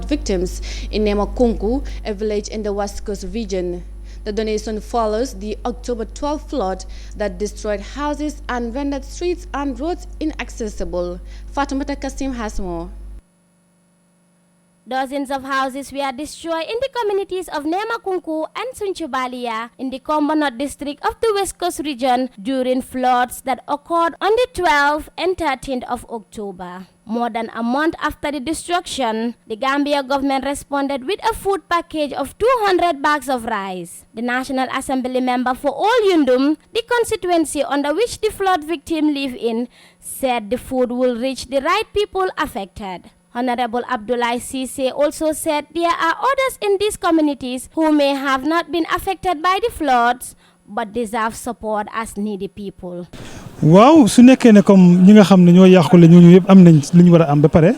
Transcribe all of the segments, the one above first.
victims in Nema Kunku, a village in the West Coast region. The donation follows the October 12 flood that destroyed houses and rendered streets and roads inaccessible. Fatumata Kasim has more. Dozens of houses were destroyed in the communities of Nema Kunku and Sunchubalia in the Kombanot district of the West Coast region during floods that occurred on the 12th and 13th of October. More than a month after the destruction, the Gambia government responded with a food package of 200 bags of rice. The National Assembly member for Olyundum, the constituency under which the flood victim live in, said the food will reach the right people affected. Honorable Abdullah Sise also said there are others in these communities who may have not been affected by the floods but deserve support as needy people. Wow, su nekké né comme ñi nga xamné ñoo yaxulé ñoo yépp am nañ liñ wara am ba paré.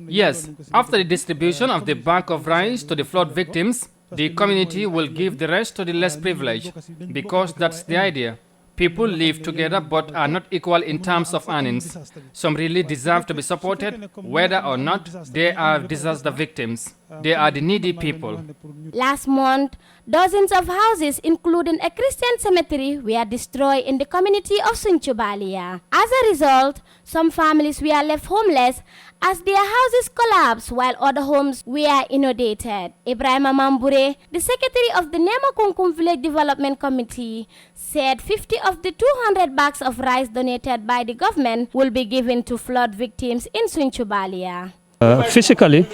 Yes, after the distribution of the bag of rice to the flood victims, the community will give the rest to the less privileged because that's the idea. People live together but are not equal in terms of earnings. Some really deserve to be supported, whether or not they are disaster victims. They are the needy people. Last month, dozens of houses, including a Christian cemetery, were destroyed in the community of Sunchubalia. As a result, some families were left homeless as their houses collapsed while other homes were inundated. Ibrahim Mambure, the secretary of the Nema Kunku Village Development Committee, said 50 of the 200 bags of rice donated by the government will be given to flood victims in Sunchubalia. Physically,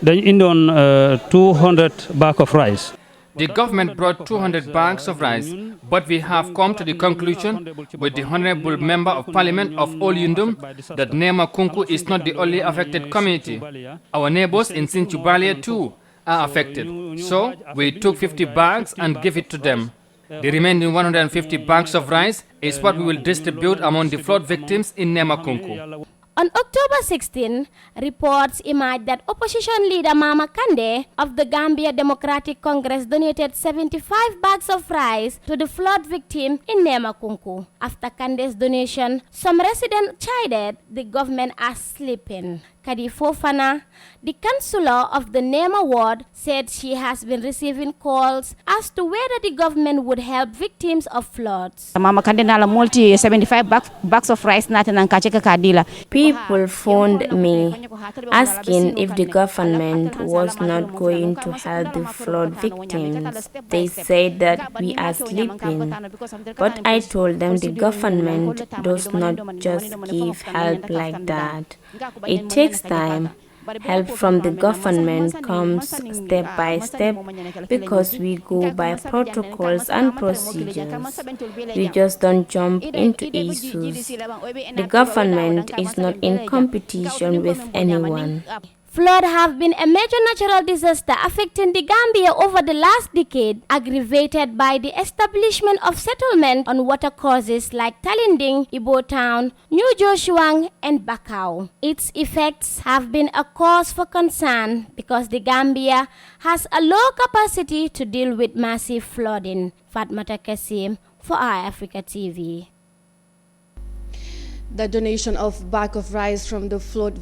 they in on 200 bags of rice. The government brought 200 bags of rice, but we have come to the conclusion with the Honorable Member of Parliament of Olyundum that Nema Kunku is not the only affected community. Our neighbors in Sinchubalia too are affected. So we took 50 bags and gave it to them. The remaining 150 bags of rice is what we will distribute among the flood victims in Nema Kunku. On October 16, reports emerged that opposition leader Mama Kande of the Gambia Democratic Congress donated 75 bags of rice to the flood victim in Nema Kunku. After Kande's donation, some residents chided the government as sleeping. Kadi Fofana, the councillor of the Nema ward, said she has been receiving calls as to whether the government would help victims of floods. Mama Kande nala multi 75 bags of rice natin ang kacheka kadila. People phoned me asking if the government was not going to help the flood victims. They said that we are sleeping, but I told them the government does not just give help like that. It takes time. Help from the government comes step by step because we go by protocols and procedures. We just don't jump into issues. The government is not in competition with anyone. Floods have been a major natural disaster affecting the Gambia over the last decade, aggravated by the establishment of settlement on watercourses like Talinding, Ibo Town, New Joshuang, and Bakau. Its effects have been a cause for concern because the Gambia has a low capacity to deal with massive flooding. Fatmata Kasim for Our Africa TV. The donation of bag of rice from the flood